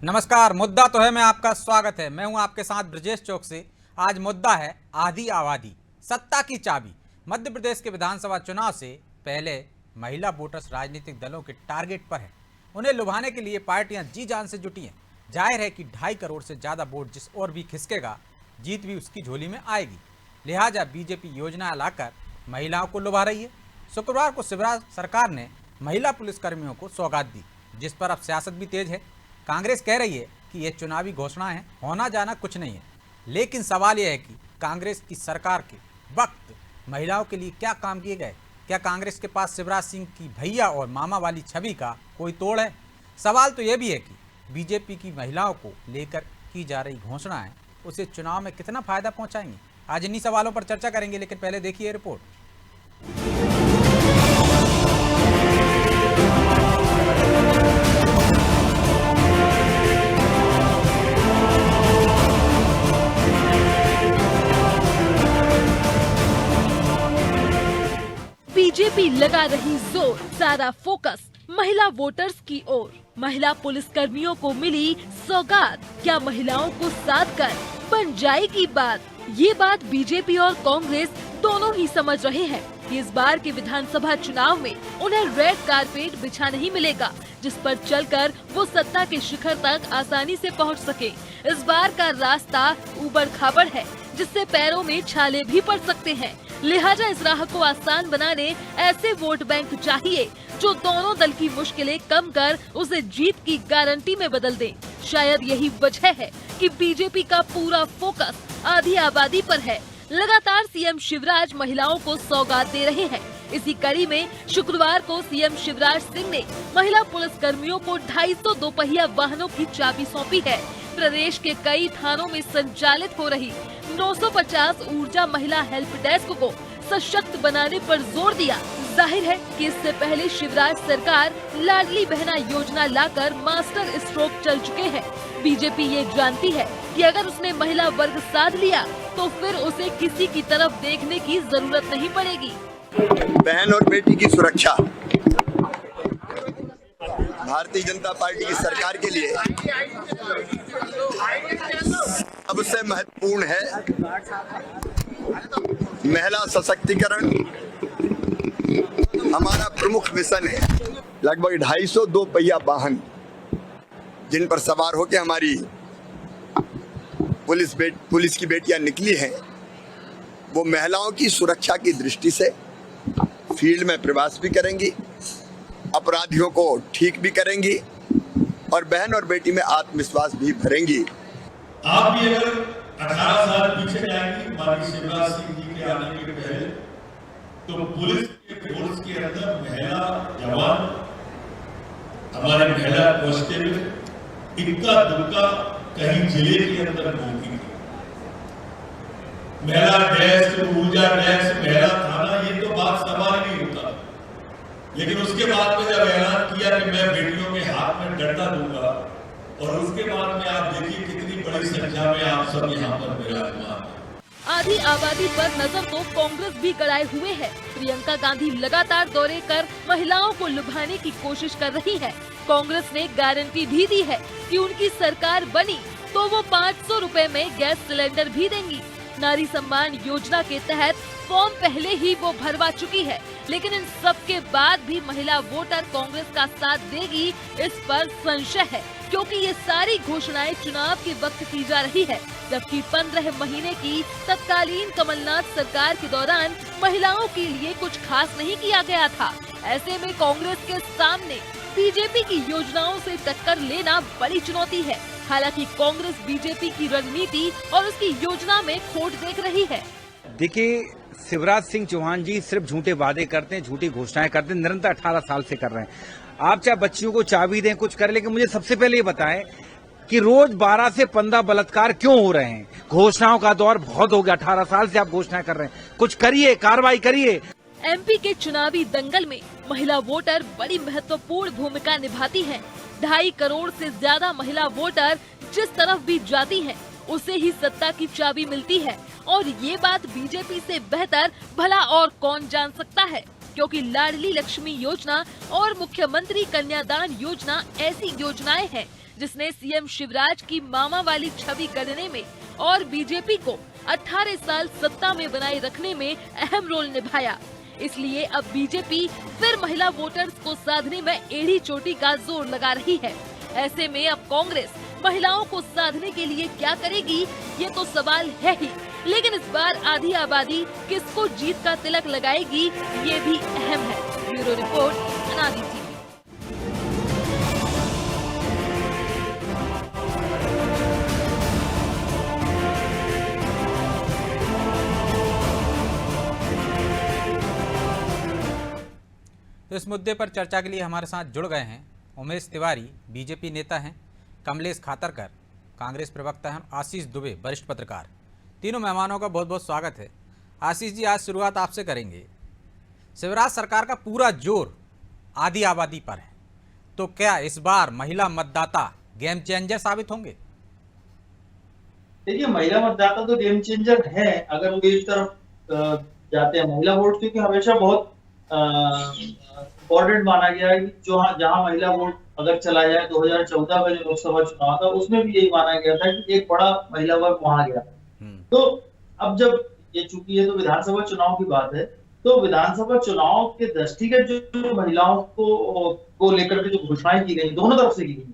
नमस्कार। मुद्दा तो है मैं आपका स्वागत है। मैं हूं आपके साथ ब्रजेश चौक से। आज मुद्दा है आधी आबादी सत्ता की चाबी। मध्य प्रदेश के विधानसभा चुनाव से पहले महिला वोटर्स राजनीतिक दलों के टारगेट पर है। उन्हें लुभाने के लिए पार्टियां जी जान से जुटी हैं। जाहिर है कि 2.5 करोड़ से ज़्यादा वोट जिस और भी खिसकेगा, जीत भी उसकी झोली में आएगी। लिहाजा बीजेपी योजना लाकर महिलाओं को लुभा रही है। शुक्रवार को शिवराज सरकार ने महिला पुलिसकर्मियों को सौगात दी, जिस पर अब सियासत भी तेज है। कांग्रेस कह रही है कि ये चुनावी घोषणाएं हैं, होना जाना कुछ नहीं है। लेकिन सवाल यह है कि कांग्रेस की सरकार के वक्त महिलाओं के लिए क्या काम किए गए? क्या कांग्रेस के पास शिवराज सिंह की भैया और मामा वाली छवि का कोई तोड़ है? सवाल तो यह भी है कि बीजेपी की महिलाओं को लेकर की जा रही घोषणाएं उसे चुनाव में कितना फायदा पहुंचाएंगी? आज इन्हीं सवालों पर चर्चा करेंगे, लेकिन पहले देखिए रिपोर्ट। बीजेपी लगा रही जोर, सारा फोकस महिला वोटर्स की ओर। महिला पुलिसकर्मियों को मिली सौगात, क्या महिलाओं को साथ कर बन जाएगी बात? ये बात बीजेपी और कांग्रेस दोनों ही समझ रहे हैं कि इस बार के विधानसभा चुनाव में उन्हें रेड कारपेट बिछा नहीं मिलेगा, जिस पर चलकर वो सत्ता के शिखर तक आसानी से पहुंच सके। इस बार का रास्ता ऊबड़ खाबड़ है, जिससे पैरों में छाले भी पड़ सकते हैं। लिहाजा इस राह को आसान बनाने ऐसे वोट बैंक चाहिए जो दोनों दल की मुश्किलें कम कर उसे जीत की गारंटी में बदल दे। शायद यही वजह है कि बीजेपी का पूरा फोकस आधी आबादी पर है। लगातार सीएम शिवराज महिलाओं को सौगात दे रहे हैं। इसी कड़ी में शुक्रवार को सीएम शिवराज सिंह ने महिला पुलिसकर्मियों को 250 दोपहिया वाहनों की चाबी सौंपी है। प्रदेश के कई थानों में संचालित हो रही 950 ऊर्जा महिला हेल्प डेस्क को सशक्त बनाने पर जोर दिया। जाहिर है कि इससे पहले शिवराज सरकार लाडली बहना योजना लाकर मास्टर स्ट्रोक चल चुके हैं। बीजेपी ये जानती है कि अगर उसने महिला वर्ग साध लिया तो फिर उसे किसी की तरफ देखने की जरूरत नहीं पड़ेगी। बहन और बेटी की सुरक्षा भारतीय जनता पार्टी की सरकार के लिए सबसे महत्वपूर्ण है। महिला सशक्तिकरण हमारा प्रमुख मिशन है। लगभग 250 दोपहिया वाहन जिन पर सवार होकर हमारी पुलिस की बेटियां निकली हैं, वो महिलाओं की सुरक्षा की दृष्टि से फील्ड में प्रवास भी करेंगी, अपराधियों को ठीक भी करेंगी और बहन और बेटी में आत्मविश्वास भी भरेंगी। आप भी अगर 18 साल पीछे जाएंगे माननीय शिवराज सिंह जी के आने के पहले, तो पुलिस के फोर्स के अंदर महिला जवान, हमारे महिला कांस्टेबल इक्का दुक्का कहीं जिले के अंदर मिलती थी। महिला डेस्क, ऊर्जा डेस्क, महिला थाना, ये तो बात सवाल नहीं होता। लेकिन उसके बाद में जब ऐलान किया कि मैं बेटियों के हाथ में डंडा दूंगा, और उसके बाद में आप देखिए कितनी बड़ी संख्या में आप सब यहाँ पर विराजमान हैं। आधी आबादी पर नजर तो कांग्रेस भी गड़ाए हुए है। प्रियंका गांधी लगातार दौरे कर महिलाओं को लुभाने की कोशिश कर रही है। कांग्रेस ने गारंटी भी दी है कि उनकी सरकार बनी तो वो 500 रुपए में गैस सिलेंडर भी देंगी। नारी सम्मान योजना के तहत फॉर्म पहले ही वो भरवा चुकी है। लेकिन इन सब के बाद भी महिला वोटर कांग्रेस का साथ देगी, इस पर संशय है, क्योंकि ये सारी घोषणाएं चुनाव के वक्त की जा रही है, जबकि 15 महीने की तत्कालीन कमलनाथ सरकार के दौरान महिलाओं के लिए कुछ खास नहीं किया गया था। ऐसे में कांग्रेस के सामने बीजेपी की योजनाओं से टक्कर लेना बड़ी चुनौती है। हालांकि कांग्रेस बीजेपी की रणनीति और उसकी योजना में खोट देख रही है। देखिए, शिवराज सिंह चौहान जी सिर्फ झूठे वादे करते हैं, झूठी घोषणाएं करते हैं, निरंतर 18 साल से कर रहे हैं। आप चाहे बच्चियों को चाबी दें, कुछ करें, लेकिन मुझे सबसे पहले ये बताएं कि रोज 12 से 15 बलात्कार क्यों हो रहे हैं? घोषणाओं का दौर बहुत हो गया। 18 साल से आप घोषणाएं कर रहे हैं, कुछ करिए, कार्रवाई करिए। एमपी के चुनावी दंगल में महिला वोटर बड़ी महत्वपूर्ण भूमिका निभाती हैं। 2.5 करोड़ से ज्यादा महिला वोटर जिस तरफ भी जाती हैं, उसे ही सत्ता की चाबी मिलती है। और ये बात बीजेपी से बेहतर भला और कौन जान सकता है, क्योंकि लाडली लक्ष्मी योजना और मुख्यमंत्री कन्यादान योजना ऐसी योजनाएं हैं जिसने सीएम शिवराज की मामा वाली छवि गढ़ने में और बीजेपी को 18 साल सत्ता में बनाए रखने में अहम रोल निभाया। इसलिए अब बीजेपी फिर महिला वोटर्स को साधने में एड़ी चोटी का जोर लगा रही है। ऐसे में अब कांग्रेस महिलाओं को साधने के लिए क्या करेगी, ये तो सवाल है ही। लेकिन इस बार आधी आबादी किसको जीत का तिलक लगाएगी, ये भी अहम है। ब्यूरो रिपोर्ट, अनादि टीवी। तो इस मुद्दे पर चर्चा के लिए हमारे साथ जुड़ गए हैं उमेश तिवारी, बीजेपी नेता हैं, कमलेश खातरकर, कांग्रेस प्रवक्ता हैं, आशीष दुबे, वरिष्ठ पत्रकार। तीनों मेहमानों का बहुत बहुत स्वागत है। आशीष जी, आज शुरुआत आपसे करेंगे। शिवराज सरकार का पूरा जोर आधी आबादी पर है, तो क्या इस बार महिला मतदाता गेम चेंजर साबित होंगे? देखिए, महिला मतदाता तो गेम चेंजर है अगर वो इस तरफ जाते हैं। महिला वोट क्योंकि हमेशा बहुत इम्पोर्टेंट माना गया है कि जो जहां महिला वोट अगर चला जाए, 2014 का जो लोकसभा चुनाव था उसमें भी यही माना गया था कि एक बड़ा महिला वर्ग वहां गया। तो अब जब ये चूंकि ये तो विधानसभा चुनाव की बात है, तो विधानसभा चुनाव के दृष्टिगत जो महिलाओं को लेकर के जो घोषणाएं की गई, दोनों तरफ से की गई,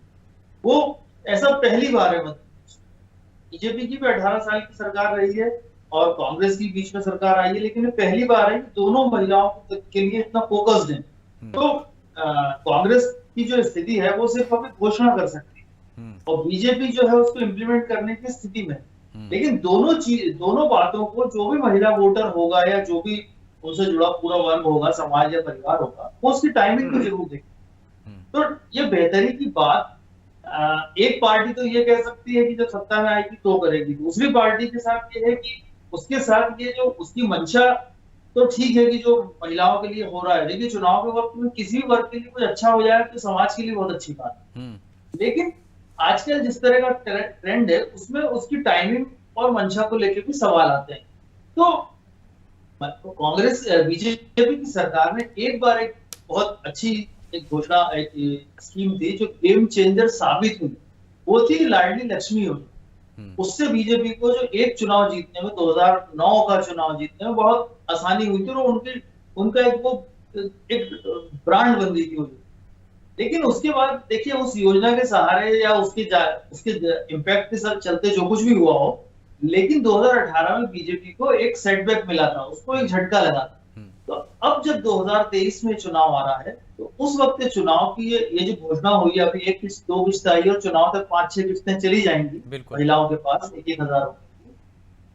वो ऐसा पहली बार है। बीजेपी की भी 18 साल की सरकार रही है और कांग्रेस की बीच में सरकार आई है, लेकिन पहली बार है कि दोनों महिलाओं के लिए इतना फोकस्ड है। तो कांग्रेस की जो स्थिति है वो सिर्फ अभी घोषणा कर सकती है और बीजेपी जो है उसको इम्प्लीमेंट करने की स्थिति में। लेकिन दोनों बातों को जो भी महिला वोटर होगा या जो भी उनसे जुड़ा पूरा वर्ग होगा, समाज या परिवार होगा, वो उसकी टाइमिंग को जरूर देखें। तो ये बेहतरी की बात एक पार्टी तो ये कह सकती है कि जब सत्ता में आएगी तो करेगी, दूसरी पार्टी के साथ ये है कि उसके साथ ये जो उसकी मंशा तो ठीक है कि जो महिलाओं के लिए हो रहा है। देखिए, चुनाव के वक्त में किसी भी वर्ग के लिए कुछ अच्छा हो जाए तो समाज के लिए बहुत अच्छी बात है। लेकिन आजकल जिस तरह का ट्रेंड है उसमें उसकी टाइमिंग और मंशा को लेकर भी सवाल आते हैं। तो कांग्रेस बीजेपी की सरकार ने एक बार एक बहुत अच्छी एक घोषणा, एक स्कीम थी जो गेम चेंजर साबित हुई, वो थी लाडली लक्ष्मी योजना। उससे बीजेपी को जो एक चुनाव जीतने में, 2009 का चुनाव जीतने में बहुत आसानी हुई थी और उनका एक ब्रांड बन गई थी। लेकिन उसके बाद देखिए, उस योजना के सहारे या उसके इम्पैक्ट के साथ चलते जो कुछ भी हुआ हो, लेकिन 2018 में बीजेपी को एक सेटबैक मिला था, उसको एक झटका लगा था। तो अब जब 2023 में चुनाव आ रहा है, तो उस वक्त चुनाव की ये जो घोषणा हुई है, अभी 1 किस्त 2 किस्त आई और चुनाव तक 5-6 किस्तें चली जाएंगी महिलाओं के पास 1,000 रुपए।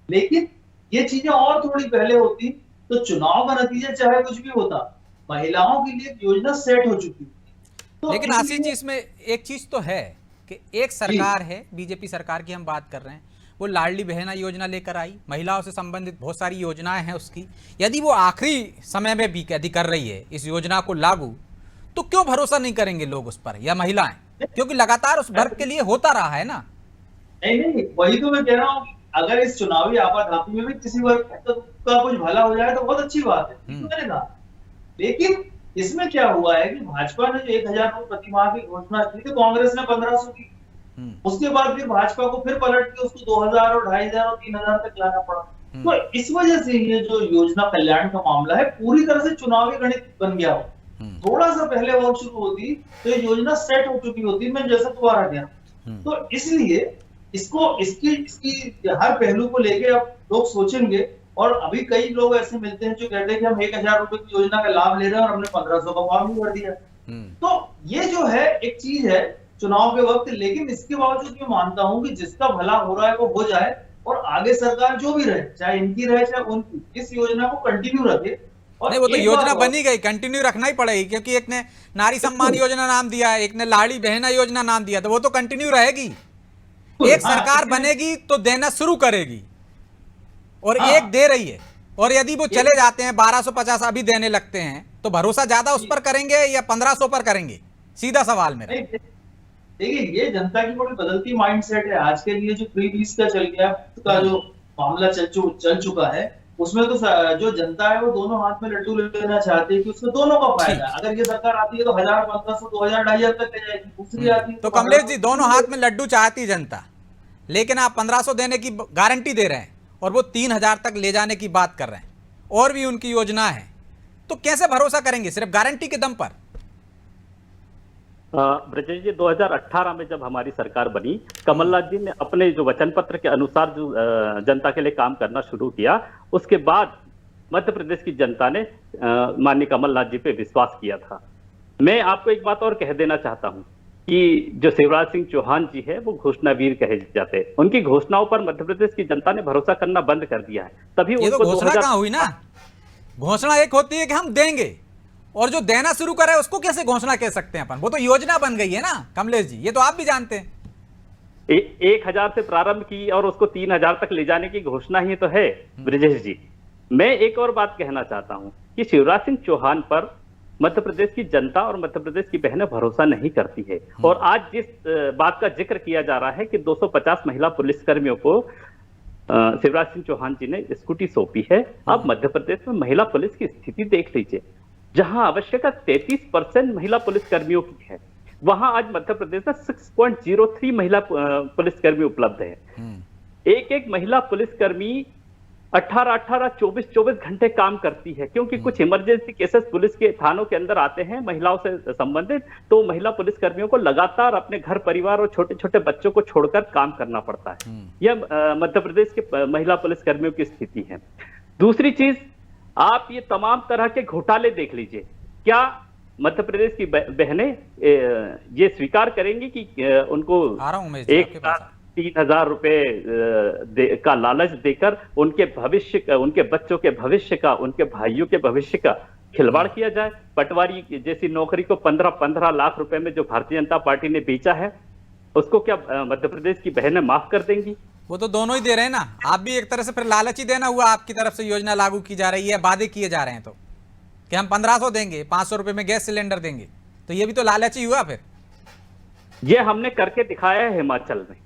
लेकिन ये चीजें और थोड़ी पहले होती तो चुनाव का नतीजा चाहे कुछ भी होता, महिलाओं के लिए योजना सेट हो चुकी। तो लेकिन आशीष जी, इसमें एक चीज तो है कि एक सरकार है, बीजेपी सरकार की हम बात कर रहे हैं, वो लाडली बहना योजना लेकर आई, महिलाओं से संबंधित बहुत सारी योजनाएं हैं उसकी। यदि वो आखिरी समय में भी यदि कर रही है इस योजना को लागू, तो क्यों भरोसा नहीं करेंगे लोग उस पर या महिलाएं? क्योंकि लगातार उस वर्ग के लिए होता रहा है ना। नहीं, वही तो मैं कह रहा हूँ, अगर इस चुनावी आपाधापी में भी किसी वर्ग का कुछ भला हो जाए तो बहुत अच्छी बात है, मैंने कहा। लेकिन इसमें क्या हुआ है कि भाजपा ने जो 1,000 रुपए प्रति माह की घोषणा की थी, कांग्रेस ने 1,500 की। उसके बाद फिर भाजपा को फिर पलट के उसको 2,000 और 2,500 और 3,000 तक लाना पड़ा। तो इस वजह से ये जो योजना कल्याण का मामला है पूरी तरह से चुनावी गणित बन गया हो। थोड़ा सा पहले वोट शुरू होती तो ये योजना सेट हो चुकी होती, मैं जैसा दोबारा गया। तो इसलिए इसकी हर पहलू को लेके अब लोग सोचेंगे। और अभी कई लोग ऐसे मिलते हैं जो कहते हैं कि हम 1,000 रुपए की योजना का लाभ ले रहे हैं और हमने 1,500 का फॉर्म ही भर दिया। तो ये जो है एक चीज है चुनाव के वक्त। लेकिन इसके बावजूद मैं मानता हूं कि जिसका भला हो रहा है वो हो जाए और आगे सरकार जो भी रहे, चाहे इनकी रहे चाहे उनकी, इस योजना को कंटिन्यू रखे। नहीं, वो तो योजना बनी गई, कंटिन्यू रखना ही पड़ेगी, क्योंकि एक ने नारी सम्मान योजना नाम दिया है, एक ने लाडली बहना योजना नाम दिया, तो वो तो कंटिन्यू रहेगी। एक सरकार बनेगी तो देना शुरू करेगी और एक दे रही है। और यदि वो चले जाते हैं 1250 अभी देने लगते हैं, तो भरोसा ज्यादा उस पर करेंगे या 1500 पर करेंगे? सीधा सवाल मेरा। देखिए, ये जनता की बड़ी बदलती माइंडसेट है। आज के लिए जो फ्री बीस का चल गया का जो मामला चल चुका है, उसमें तो जो जनता है वो दोनों हाथ में लड्डू लेना चाहती है कि उसमें दोनों का फायदा। अगर ये सरकार आती है तो 1000, 1500, 2000, 2500 तक ले जाएगी, दूसरी आती है तो कमलेश जी, दोनों हाथ में लड्डू चाहती जनता, लेकिन आप 1500 देने की गारंटी दे रहे हैं और वो 3000 तक ले जाने की बात कर रहे हैं, और भी उनकी योजना है, तो कैसे भरोसा करेंगे सिर्फ गारंटी के दम पर? ब्रजेश जी, 2018 में जब हमारी सरकार बनी, कमलनाथ जी ने अपने जो वचन पत्र के अनुसार जो जनता के लिए काम करना शुरू किया, उसके बाद मध्य प्रदेश की जनता ने माननीय कमलनाथ जी पे विश्वास किया था। मैं आपको एक बात और कह देना चाहता हूं कि जो शिवराज सिंह चौहान जी है वो घोषणावीर कहे जाते हैं। उनकी घोषणाओं पर मध्य प्रदेश की जनता ने भरोसा करना बंद कर दिया है। तभी ये तो उनको घोषणा कहाँ हुई ना? घोषणा एक होती है कि हम देंगे, और जो देना शुरू करे उसको कैसे घोषणा कह सकते हैं अपन? वो तो योजना बन गई है ना कमलेश जी, ये तो आप भी जानते हैं। 1000 से प्रारंभ की और उसको 3000 तक ले जाने की घोषणा ही तो है ब्रजेश जी। मैं एक और बात कहना चाहता हूं कि शिवराज सिंह चौहान पर मध्य प्रदेश की जनता और मध्य प्रदेश की बहनें भरोसा नहीं करती है। और आज जिस बात का जिक्र किया जा रहा है कि 250 महिला पुलिसकर्मियों को शिवराज सिंह चौहान जी ने स्कूटी सौंपी है, अब मध्य प्रदेश में महिला पुलिस की स्थिति देख लीजिए। जहां आवश्यकता 33% महिला पुलिसकर्मियों की है, वहां आज मध्य प्रदेश में 6.03 महिला पुलिसकर्मी उपलब्ध है। एक एक महिला पुलिसकर्मी 18, 24 घंटे काम करती है, क्योंकि कुछ इमरजेंसी केसेस पुलिस के थानों के अंदर आते हैं महिलाओं से संबंधित, तो महिला पुलिसकर्मियों को लगातार अपने घर परिवार और छोटे छोटे बच्चों को छोड़कर काम करना पड़ता है। यह मध्य प्रदेश के महिला पुलिसकर्मियों की स्थिति है। दूसरी चीज, आप ये तमाम तरह के घोटाले देख लीजिए। क्या मध्य प्रदेश की बहनें ये स्वीकार करेंगी कि उनको 1,03,000 रुपए का लालच देकर उनके भविष्य का, उनके बच्चों के भविष्य का, उनके भाइयों के भविष्य का खिलवाड़ किया जाए? पटवारी जैसी नौकरी को 15 लाख रुपए में जो भारतीय जनता पार्टी ने बेचा है, उसको क्या मध्य प्रदेश की बहनें माफ कर देंगी? वो तो दोनों ही दे रहे हैं ना। आप भी एक तरह से फिर लालच ही देना हुआ, आपकी तरफ से योजना लागू की जा रही है, वादे किए जा रहे हैं तो कि हम 1500 देंगे, 500 रुपए में गैस सिलेंडर देंगे, तो ये भी तो लालच ही हुआ। फिर ये हमने करके दिखाया है हिमाचल में।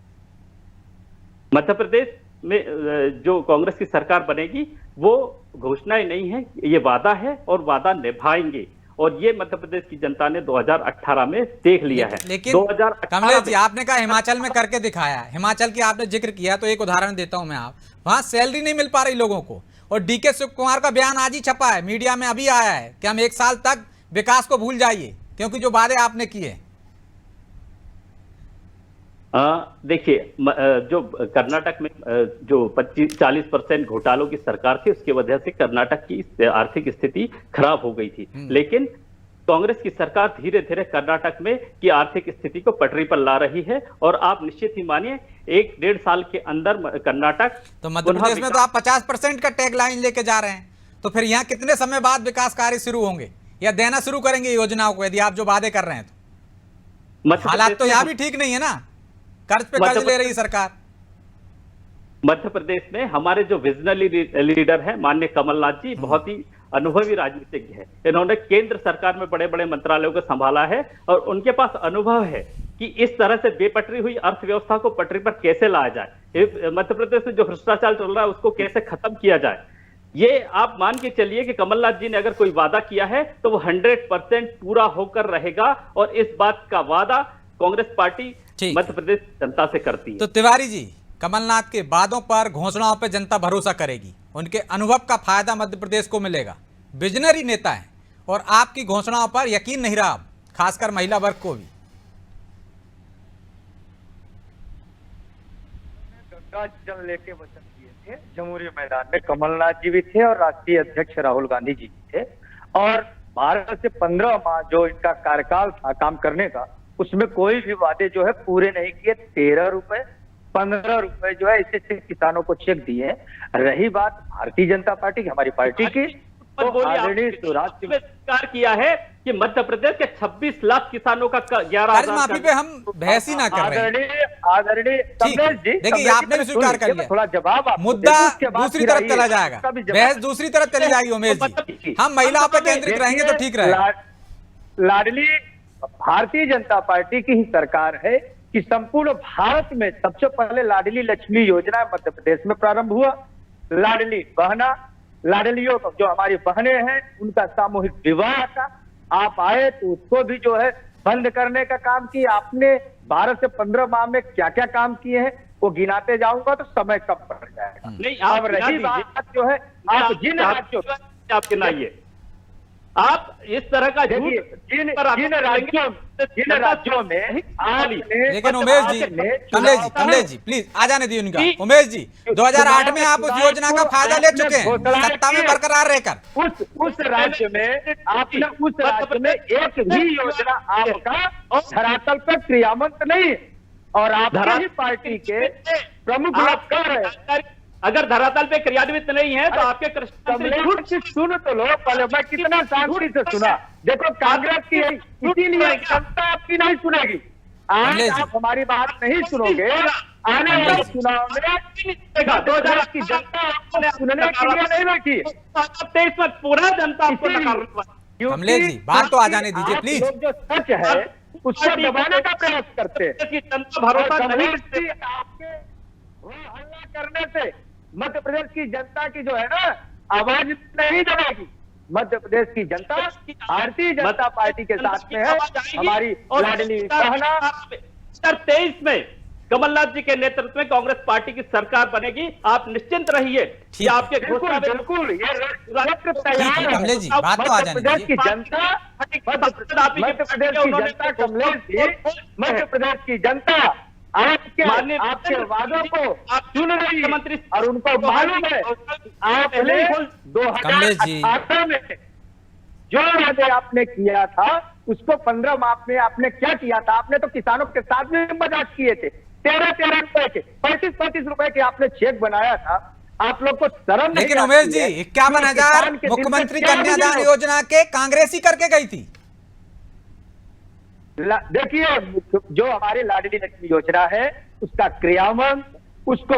मध्य प्रदेश में जो कांग्रेस की सरकार बनेगी वो घोषणाएं नहीं है, ये वादा है और वादा निभाएंगे, और ये मध्य प्रदेश की जनता ने 2018 में देख लिया है। लेकिन 2018 कमलेश जी, आपने कहा हिमाचल में करके दिखाया, हिमाचल की आपने जिक्र किया, तो एक उदाहरण देता हूं मैं। आप वहां सैलरी नहीं मिल पा रही लोगों को, और डीके शिव कुमार का बयान आज ही छपा है, मीडिया में अभी आया है कि हम 1 साल तक विकास को भूल जाइए, क्योंकि जो वादे आपने किए। देखिए, जो कर्नाटक में जो 25-40% घोटालों की सरकार थी, उसकी वजह से कर्नाटक की आर्थिक स्थिति खराब हो गई थी। लेकिन कांग्रेस की सरकार धीरे धीरे कर्नाटक में की आर्थिक स्थिति को पटरी पर ला रही है, और आप निश्चित ही मानिए 1-1.5 साल के अंदर कर्नाटक। तो मध्य प्रदेश में तो आप 50% का टैग लाइन लेके जा रहे हैं, तो फिर यहाँ कितने समय बाद विकास कार्य शुरू होंगे या देना शुरू करेंगे योजनाओं को, यदि आप जो वादे कर रहे हैं तो? हालात तो यहाँ भी ठीक नहीं है ना, कर्ज पे कर्ज ले रही सरकार। मध्य प्रदेश में हमारे जो विजनरी लीडर है माननीय कमलनाथ जी, बहुत ही अनुभवी राजनीतिज्ञ है। इन्होंने केंद्र सरकार में बड़े बड़े मंत्रालयों को संभाला है, और उनके पास अनुभव है कि इस तरह से बेपटरी हुई अर्थव्यवस्था को पटरी पर कैसे लाया जाए, मध्य प्रदेश में जो भ्रष्टाचार चल रहा है उसको कैसे खत्म किया जाए। ये आप मान के चलिए कि कमलनाथ जी ने अगर कोई वादा किया है तो वो 100% पूरा होकर रहेगा, और इस बात का वादा कांग्रेस पार्टी मध्य प्रदेश जनता से करती है। तो तिवारी जी, कमलनाथ के वादों पर, घोषणाओं पर जनता भरोसा करेगी, उनके अनुभव का फायदा मध्य प्रदेश को मिलेगा। विजनरी नेता है, और आपकी घोषणाओं पर यकीन नहीं रहा, खासकर महिला वर्ग को भी। गंगा जल लेके वचन दिए थे जमुरी मैदान में, कमलनाथ जी भी थे और राष्ट्रीय अध्यक्ष राहुल गांधी जी भी थे, और 12 से 15 माह जो इनका कार्यकाल था काम करने का, उसमें कोई भी वादे जो है पूरे नहीं किए। 13 रुपए 15 रुपए जो है इससे किसानों को चेक दिए। रही बात भारतीय जनता पार्टी की, हमारी पार्टी की, तो आदरणीय शिवराज सिंह स्वीकार किया है कि मध्य प्रदेश के 26 लाख किसानों का 11,000 माफी पे हम बहस ही ना कर रहे हैं। आदरणीय कमलेश जी, देखिए आपने भी स्वीकार कर लिया, थोड़ा जवाब मुद्दा दूसरी तरफ चला जाएगा, बहस दूसरी तरफ चली जाएगी। उमेश जी, हम महिलाओं पर केंद्रित रहेंगे तो ठीक रहेगा। लाडली भारतीय जनता पार्टी की ही सरकार है कि संपूर्ण भारत में सबसे पहले लाडली लक्ष्मी योजना मध्य प्रदेश में प्रारंभ हुआ। लाडली बहना, लाडलियों को, जो हमारी बहनें हैं, उनका सामूहिक विवाह था। आप आए तो उसको भी जो है बंद करने का काम किया आपने। 12 से 15 माह में क्या क्या काम किए हैं वो गिनाते जाऊंगा तो समय कम पड़ जाएगा। नहीं, अब रही बात जो है, आप जिन राज्यों आप गिनाइए, आप इस तरह का झूठ जिन राज्यों में आपने, लेकिन उमेश जी, कमलेश जी प्लीज आ जाने दिए उनका। उमेश जी 2008 में आप उस योजना का फायदा ले चुके हैं सत्ता में बरकरार रहकर। उस राज्य में आपने, उस राज्य में एक भी योजना आपका धरातल पर क्रियान्वित नहीं, और आपकी पार्टी के प्रमुख लोग कह रहे हैं। अगर धरातल पे क्रियान्वित नहीं है तो आपके कृष्ण सुन तो लो पहले, मैं कितना शांति से सुना। देखो कांग्रेस की इसीलिए जनता आपकी नहीं सुनेगी। आज आप हमारी बात नहीं सुनोगे, आने वाले चुनाव में 2000 की जनता आपको सुनने के लिए नहीं बैठी। 23 में पूरा जनता कमलेश जी बात तो आ जाने दीजिए प्लीज। जो सच है उसको दबाने का प्रयास करते हैं। जनता भरोसा नहीं आपके हल्ला करने से मध्य प्रदेश की जनता की जो है ना आवाज नहीं दबेगी। मध्य प्रदेश की जनता भारतीय जनता पार्टी के साथ में है। हमारी लाडली बहना 2023 में कमलनाथ जी के नेतृत्व में कांग्रेस पार्टी की सरकार बनेगी। आप निश्चिंत रहिए कि आपके घोषणा बिल्कुल ये कमलेश जी बात तो आ जाने प्रदेश की जनता, मध्य प्रदेश की जनता, कमलेश जी मध्य प्रदेश की जनता आपके वादों को सुन रही है और उनको मालूम है आपने 2018 में जो वादे आपने किया था उसको 15 माह में आपने क्या किया था। आपने तो किसानों के साथ भी मजाक किए थे। 13 रुपए के 35 रुपए के आपने चेक बनाया था। आप लोग को शर्म नहीं। लेकिन उमेश जी 51,000 मुख्यमंत्री कन्यादान योजना के कांग्रेस ही करके गई थी। देखिए जो हमारी लाडली लक्ष्मी योजना है उसका क्रियान्वयन, उसको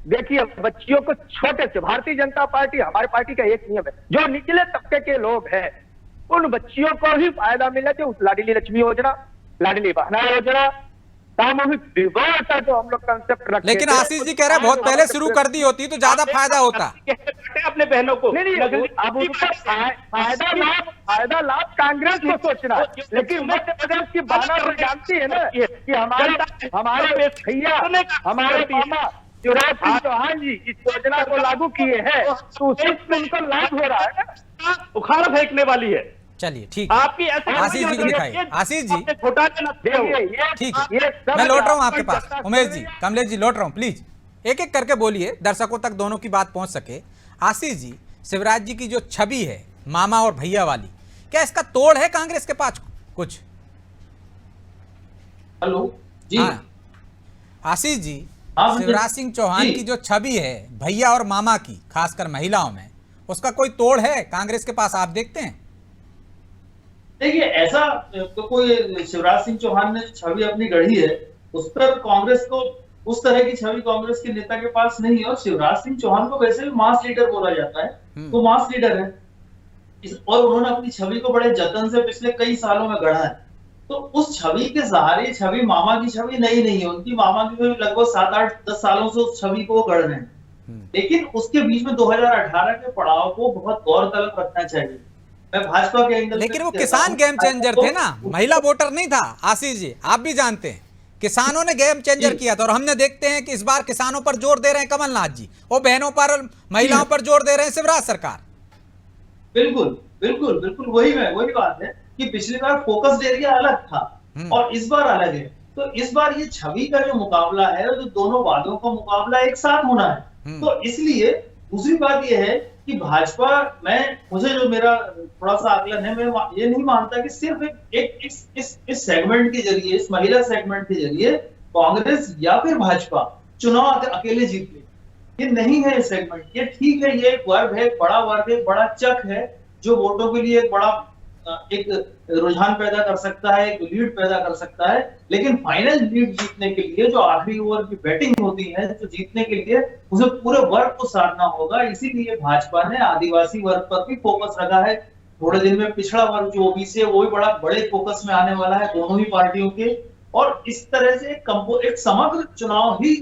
देखिए बच्चियों को छोटे से, भारतीय जनता पार्टी, हमारी पार्टी का एक नियम है, जो निचले तबके के लोग हैं उन बच्चियों को ही फायदा मिले। जो उस लाडली लक्ष्मी योजना, लाडली बहना योजना, सामूहिक विवाह का जो हम लोग कंसेप्ट रखते। लेकिन आशीष जी कह रहे हैं बहुत पहले शुरू कर दी होती तो ज्यादा फायदा होता। अपने बहनों को नहीं, अब उनका फायदा लाभ कांग्रेस को सोचना, लेकिन मध्य प्रदेश की बहना तो जानती है ना कि हमारे भैया, हमारे मामा शिवराज सिंह चौहान जी इस योजना को लागू किए हैं तो उससे उनको लाभ हो रहा है ना। उखाड़ फेंकने वाली है। चलिए ठीक, आपकी आशीष जी को दिखाइए। आशीष जी ठीक है, ये मैं लौट रहा हूं आपके पास। उमेश जी, कमलेश जी लौट रहा हूं, प्लीज एक एक करके बोलिए दर्शकों तक दोनों की बात पहुंच सके। आशीष जी, शिवराज जी की जो छवि है मामा और भैया वाली, क्या इसका तोड़ है कांग्रेस के पास कुछ? हेलो जी। हाँ आशीष जी, शिवराज सिंह चौहान की जो छवि है भैया और मामा की, खासकर महिलाओं में, उसका कोई तोड़ है कांग्रेस के पास? आप देखते हैं? देखिए ऐसा तो कोई, शिवराज सिंह चौहान ने छवि अपनी गढ़ी है उस पर कांग्रेस को उस तरह की छवि कांग्रेस के नेता के पास नहीं है। और शिवराज सिंह चौहान को वैसे भी मास लीडर बोला जाता है, तो मास लीडर है और उन्होंने अपनी छवि को बड़े जतन से पिछले कई सालों में गढ़ा है। तो उस छवि के सहारे, छवि मामा की छवि नहीं है उनकी, मामा की लगभग 7, 8, 10 सालों से उस छवि को गढ़ रहे हैं। लेकिन उसके बीच में 2018 के पड़ाव को बहुत गौर तलब रखना चाहिए। मैं भाजपा के एंगल, लेकिन वो किसान गेम चेंजर थे ना, महिला वोटर नहीं था। आशीष जी आप भी जानते हैं किसानों ने गेम चेंजर किया था, और हमने देखते हैं कि इस बार किसानों पर जोर दे रहे हैं कमलनाथ जी, और बहनों पर, महिलाओं पर जोर दे रहे हैं शिवराज सरकार। बिल्कुल बिल्कुल बिल्कुल वही बात है कि पिछली बार फोकस एरिया अलग था और इस बार अलग है। तो इस बार ये छवि का जो मुकाबला है, जो दोनों वादों का मुकाबला एक साथ होना है। तो इसलिए दूसरी बात ये है कि भाजपा, मुझे जो मेरा थोड़ा सा आकलन है, मैं ये नहीं मानता कि सिर्फ इस सेगमेंट के जरिए, इस महिला सेगमेंट के जरिए कांग्रेस या फिर भाजपा चुनाव अकेले जीत ले। ये नहीं है सेगमेंट। ये ठीक है, ये एक वर्ग है, बड़ा वर्ग है, बड़ा चक है जो वोटों के लिए एक बड़ा एक रुझान पैदा कर सकता है, एक लीड पैदा कर सकता है। लेकिन फाइनल लीड जीतने के लिए जो आखिरी ओवर की बैटिंग होती है, जो जीतने के लिए उसे पूरे वर्ग को साधना होगा। इसीलिए भाजपा ने आदिवासी वर्ग पर भी फोकस रखा है। थोड़े दिन में पिछड़ा वर्ग जो ओबीसी है वो भी बड़ा बड़े फोकस में आने वाला है दोनों ही पार्टियों के। और इस तरह से एक समग्र चुनाव ही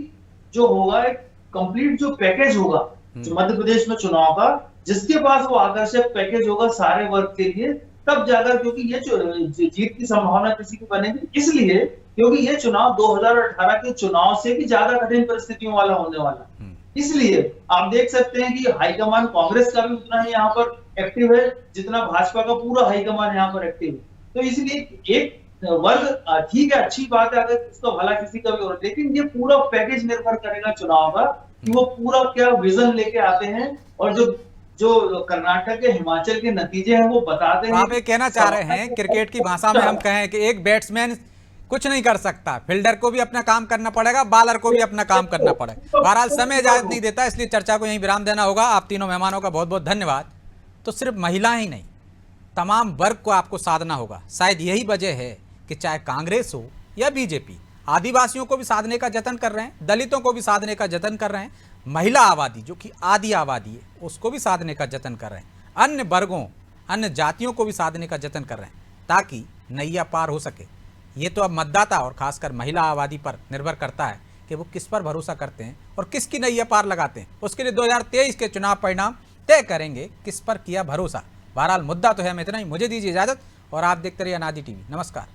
जो होगा, एक कंप्लीट जो पैकेज होगा जो मध्य प्रदेश में चुनाव का, जिसके पास वो आकर्षक पैकेज होगा सारे वर्ग के लिए, तब जाकर, क्योंकि ये जीत की संभावना किसी की बनेगी, इसलिए क्योंकि ये चुनाव 2018 के चुनाव से भी ज्यादा कठिन परिस्थितियों वाला होने वाला है। इसलिए आप देख सकते हैं कि हाईकमान कांग्रेस का भी उतना ही यहाँ पर एक्टिव है जितना भाजपा का पूरा हाईकमान यहाँ पर एक्टिव है। तो इसलिए एक वर्ग ठीक है, अच्छी बात है अगर उसका भला किसी का भी हो, लेकिन ये पूरा पैकेज निर्भर करेगा चुनाव का कि वो पूरा क्या विजन लेके आते हैं, और जो कर्नाटक के हिमाचल के नतीजे हैं वो बताते हैं। आप ये कहना चाह रहे हैं, क्रिकेट की भाषा में हम कहें कि एक बैट्समैन कुछ नहीं कर सकता, फील्डर को भी अपना काम करना पड़ेगा, बॉलर को भी अपना काम करना पड़ेगा। बहरहाल समय इजाजत नहीं देता, इसलिए चर्चा को यहीं विराम देना होगा। आप तीनों मेहमानों का बहुत बहुत धन्यवाद। तो सिर्फ महिला ही नहीं, तमाम वर्ग को आपको साधना होगा। शायद यही वजह है कि चाहे कांग्रेस हो या बीजेपी, आदिवासियों को भी साधने का जतन कर रहे हैं, दलितों को भी साधने का जतन कर रहे हैं, महिला आबादी जो कि आधी आबादी है उसको भी साधने का जतन कर रहे हैं, अन्य वर्गों, अन्य जातियों को भी साधने का जतन कर रहे हैं, ताकि नैया पार हो सके। ये तो अब मतदाता और खासकर महिला आबादी पर निर्भर करता है कि वो किस पर भरोसा करते हैं और किसकी नैया पार लगाते हैं। उसके लिए 2023 के चुनाव परिणाम तय करेंगे किस पर किया भरोसा। बहरहाल मुद्दा तो है, मैं इतना ही। मुझे दीजिए इजाजत और आप देखते रहिए अनादि टीवी। नमस्कार।